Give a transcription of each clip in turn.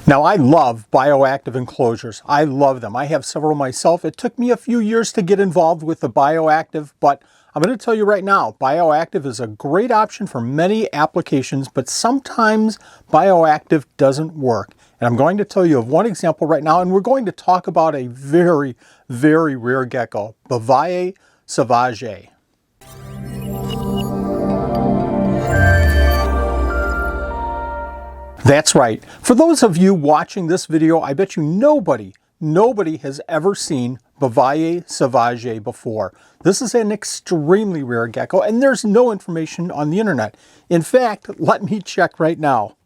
Now I love bioactive enclosures. I love them. I have several myself. It took me a few years to get involved with the bioactive, but I'm going to tell you right now, bioactive is a great option for many applications, but sometimes bioactive doesn't work. And I'm going to tell you of one example right now, and we're going to talk about a very, very rare gecko, Bavayia sauvagii. That's right. For those of you watching this video, I bet you nobody has ever seen Bavayia sauvagii before. This is an extremely rare gecko, and there's no information on the internet. In fact, let me check right now.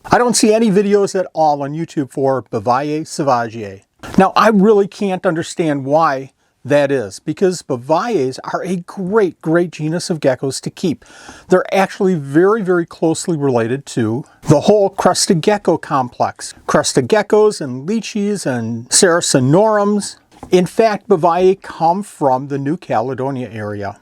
I don't see any videos at all on YouTube for Bavayia sauvagii. Now, I really can't understand why that is, because Bavayias are a great genus of geckos to keep. They're actually very, very closely related to the whole crested gecko complex. Crested geckos and leeches and saracinorums. In fact, Bavayia come from the New Caledonia area.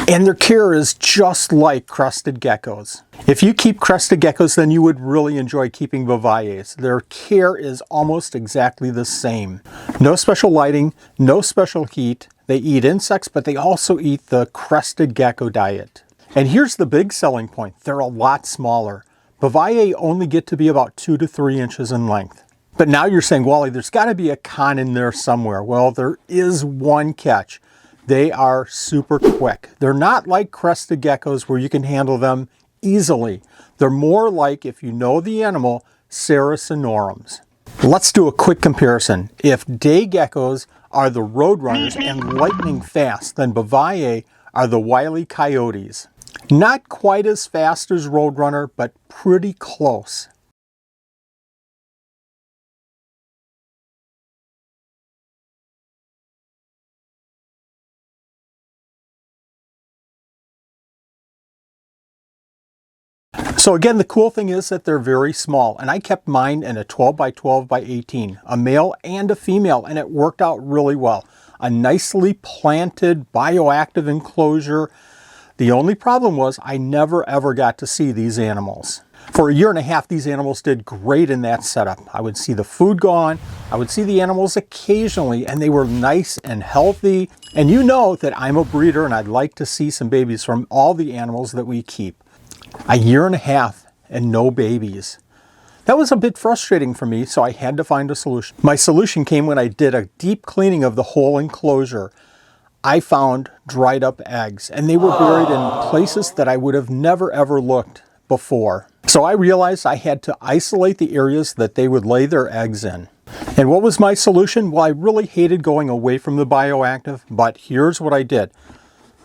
And their care is just like crested geckos. If you keep crested geckos, then you would really enjoy keeping Bavayias. Their care is almost exactly the same. No special lighting, no special heat. They eat insects, but they also eat the crested gecko diet. And here's the big selling point. They're a lot smaller. Bavayia only get to be about 2 to 3 inches in length. But now you're saying, Wally, there's got to be a con in there somewhere. Well, there is one catch. They are super quick. They're not like crested geckos where you can handle them easily. They're more like, if you know the animal, saracinorums. Let's do a quick comparison. If day geckos are the road runners and lightning fast, then Bavayia are the wily coyotes. Not quite as fast as roadrunner, but pretty close. So again, the cool thing is that they're very small, and I kept mine in a 12 by 12 by 18, a male and a female, and it worked out really well. A nicely planted bioactive enclosure. The only problem was I never ever got to see these animals. For a year and a half, these animals did great in that setup. I would see the food gone, I would see the animals occasionally, and they were nice and healthy. And you know that I'm a breeder and I'd like to see some babies from all the animals that we keep. A year and a half and no babies. That was a bit frustrating for me, so I had to find a solution. My solution came when I did a deep cleaning of the whole enclosure. I found dried up eggs, and they were buried in places that I would have never ever looked before. So I realized I had to isolate the areas that they would lay their eggs in. And what was my solution? Well, I really hated going away from the bioactive, but here's what I did.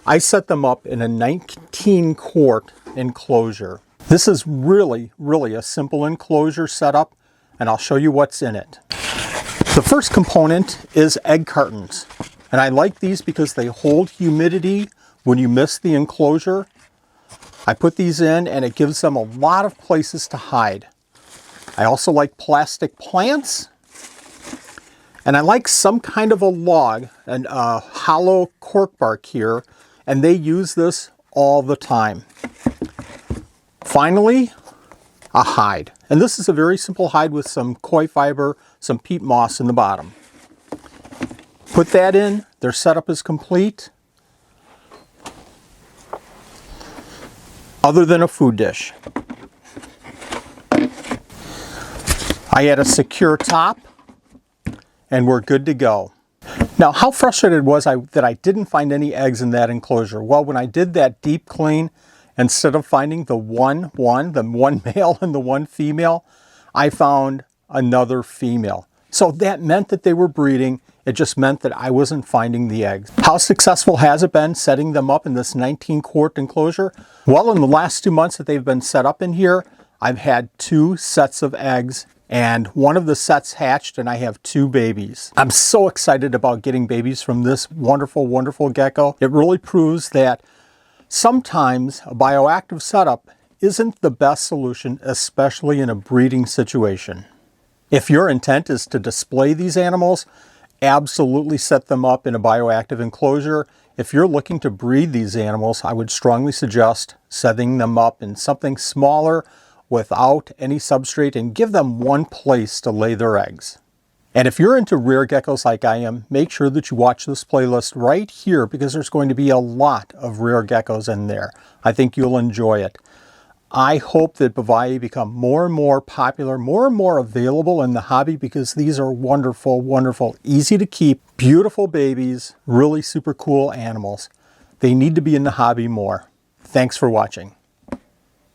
I set them up in a 19-quart enclosure. This is really a simple enclosure setup, and I'll show you what's in it. The first component is egg cartons, and I like these because they hold humidity when you miss the enclosure. I put these in, and it gives them a lot of places to hide. I also like plastic plants, and I like some kind of a log, and a hollow cork bark here, and they use this all the time. Finally, a hide. And this is a very simple hide with some koi fiber, some peat moss in the bottom. Put that in, their setup is complete. Other than a food dish. I add a secure top, and we're good to go. Now, how frustrated was I that I didn't find any eggs in that enclosure? Well, when I did that deep clean, instead of finding the one male and the one female, I found another female. So that meant that they were breeding. It just meant that I wasn't finding the eggs. How successful has it been setting them up in this 19-quart enclosure? Well, in the last 2 months that they've been set up in here, I've had 2 sets of eggs, and one of the sets hatched, and I have 2 babies. I'm so excited about getting babies from this wonderful gecko. It really proves that sometimes a bioactive setup isn't the best solution, especially in a breeding situation. If your intent is to display these animals, absolutely set them up in a bioactive enclosure. If you're looking to breed these animals, I would strongly suggest setting them up in something smaller without any substrate and give them one place to lay their eggs. And if you're into rare geckos like I am, make sure that you watch this playlist right here because there's going to be a lot of rare geckos in there. I think you'll enjoy it. I hope that Bavayia become more and more popular, more and more available in the hobby because these are wonderful, wonderful, easy to keep, beautiful babies, really super cool animals. They need to be in the hobby more. Thanks for watching.